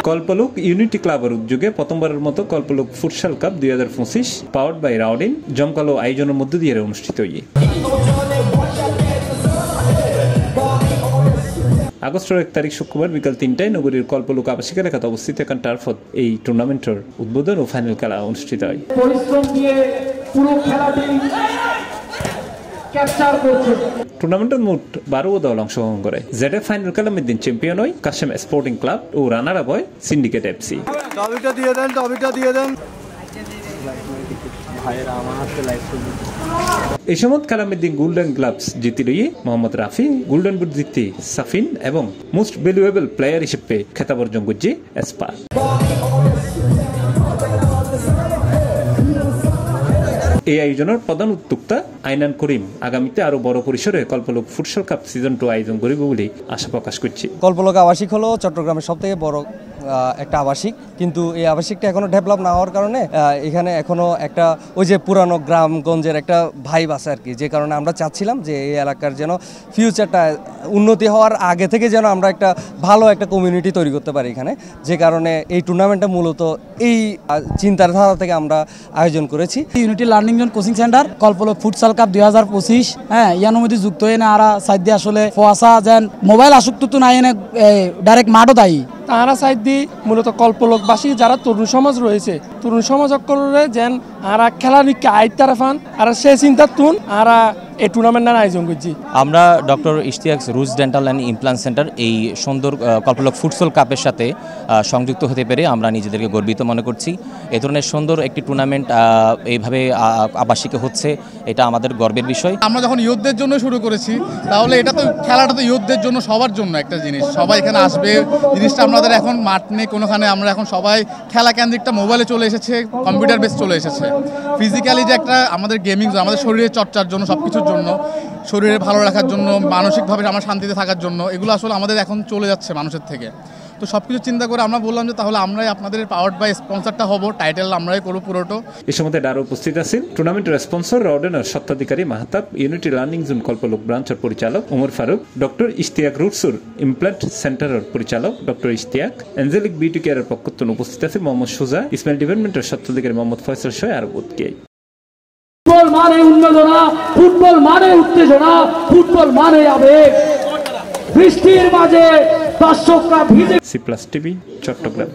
কল্পলোক unity ক্লাবের উদ্যোগে প্রথমবারের মতো কল্পলোক ফুটসাল কাপ 2025 পাওয়ার্ড বাই রাউডিন জমকালো আয়োজনের মধ্য দিয়ে অনুষ্ঠিত হয়ে আগস্টের 1 তারিখ শুক্রবার বিকাল 3টায় নগরীর কল্পলোক আবাসিক এলাকাতে অবস্থিত এখন টার্ফত এই টুর্নামেন্টের উদ্বোধন ও ফাইনাল খেলা অনুষ্ঠিত হয়। পরিশ্রম দিয়ে পুরো খেলাটি ক্যাপচার করছে। টুর্নামেন্টের মোট 12 দল অংশগ্রহণ করে। যেটা ফাইনাল খেলার দিন চ্যাম্পিয়ন হয় কাশেম স্পোর্টিং ক্লাব ও রানার আপ হয় সিন্ডিকেট এফসি। এই সময় খেলার দিন গোল্ডেন গ্লাভস জিতে রয়ে মোহাম্মদ রাফি, গোল্ডেন বুট জিতে সাফিন এবং মোস্ট ভ্যালুয়েবল প্লেয়ার হিসেবে খেতাব অর্জন করছে এসপা। এই আয়োজনের প্রধান উদ্যোক্তা আইনান করিম আগামীতে আরো বড় পরিসরে কল্পলোক ফুটসাল কাপ সিজন 2 আয়োজন করবে বলে আশা প্রকাশ করছে। কল্পলোক আবাসিক হলো চট্টগ্রামের সবথেকে বড় একটা আবাসিক, কিন্তু এই আবাসিকটা এখনো ডেভেলপ না হওয়ার কারণে এখানে এখনো একটা ওই যে পুরানো গ্রামগঞ্জের একটা ভাইব আছে আর কি, যে কারণে আমরা চাচ্ছিলাম যে এই এলাকার যেন ফিউচারটা উন্নতি হওয়ার আগে থেকে যেন আমরা একটা ভালো একটা কমিউনিটি তৈরি করতে পারি এখানে, যে কারণে এই টুর্নামেন্টটা মূলত এই চিন্তাধারা থেকে আমরা আয়োজন করেছি। Unity learning zone coaching centre Kalpalok futsal cup 2025 হ্যাঁ ইয়ানোর মধ্যে যুক্ত হয়ে না আরা সাইড দিয়ে আসলে ফোয়াশা যেন মোবাইল আসক্ত তো নাই এনে ডাইরেক্ট মাঠও দায়ী তারা সাইড দিয়ে মূলত কল্পলোকবাসী যারা তরুণ সমাজ রয়েছে তরুণ সমাজ করে যেন আর খেলা নিকে আইতারা ফান আর সে চিন্তা তুন আর এই টুর্নামেন্টের আয়োজন করছি। আমরা doctor Ishtiaq Ruj dental and implant centre এই সুন্দর কল্পলোক ফুটসাল কাপের সাথে সংযুক্ত হতে পেরে আমরা নিজেদেরকে গর্বিত মনে করছি। এ ধরনের সুন্দর একটি টুর্নামেন্ট এইভাবে আবাসিকে হচ্ছে, এটা আমাদের গর্বের বিষয়। আমরা যখন ইয়ুথদের জন্য শুরু করেছি তাহলে এটা তো খেলাটা তো ইয়ুথদের জন্য সবার জন্য একটা জিনিস, সবাই এখানে আসবে। জিনিসটা আমাদের এখন মাঠ নেই কোনোখানে, আমরা এখন সবাই খেলা কেন্দ্রিকটা মোবাইলে চলে এসেছে, কম্পিউটার বেস চলে এসেছে। ফিজিক্যালি যে একটা আমাদের গেমিং আমাদের শরীরের চর্চার জন্য সব কিছুর জন্য, শরীরে ভালো রাখার জন্য, মানসিকভাবে আমরা শান্তিতে থাকার জন্য, এগুলো আসলে আমাদের এখন চলে যাচ্ছে মানুষের থেকে। তো সব কিছু চিন্তা করে আমরা বললাম যে তাহলে আমরাই আপনাদের পাওয়ার্ড বাই স্পন্সরটা হব, টাইটেল আমরাই করবো পুরোটো। এই সময় আরও উপস্থিত আছেন টুর্নামেন্টের স্পন্সর রাউডেনের স্বত্বাধিকারী মাহতাব, ইউনিটি লার্নিং জোন কল্পলোক ব্রাঞ্চের পরিচালক ওমর ফারুক, ডক্টর ইশতিয়াক রুটসুর ইমপ্লান্ট সেন্টারের পরিচালক ডক্টর ইশতিয়াক, অ্যাঞ্জেলিক বিউটি কেয়ারের পক্ষ থেকে উপস্থিত আছেন মোহাম্মদ সুজা, ইসমাইল ডিপার্টমেন্টের স্বত্বাধিকারী মোহাম্মদ ফয়সাল সহ আরো বোধকে। ফুটবল মানে উন্মাদনা, ফুটবল মানে উত্তেজনা, ফুটবল মানে আবেগ। বৃষ্টির মাঝে দর্শকরা ভিজে। C plus TV Chittagong.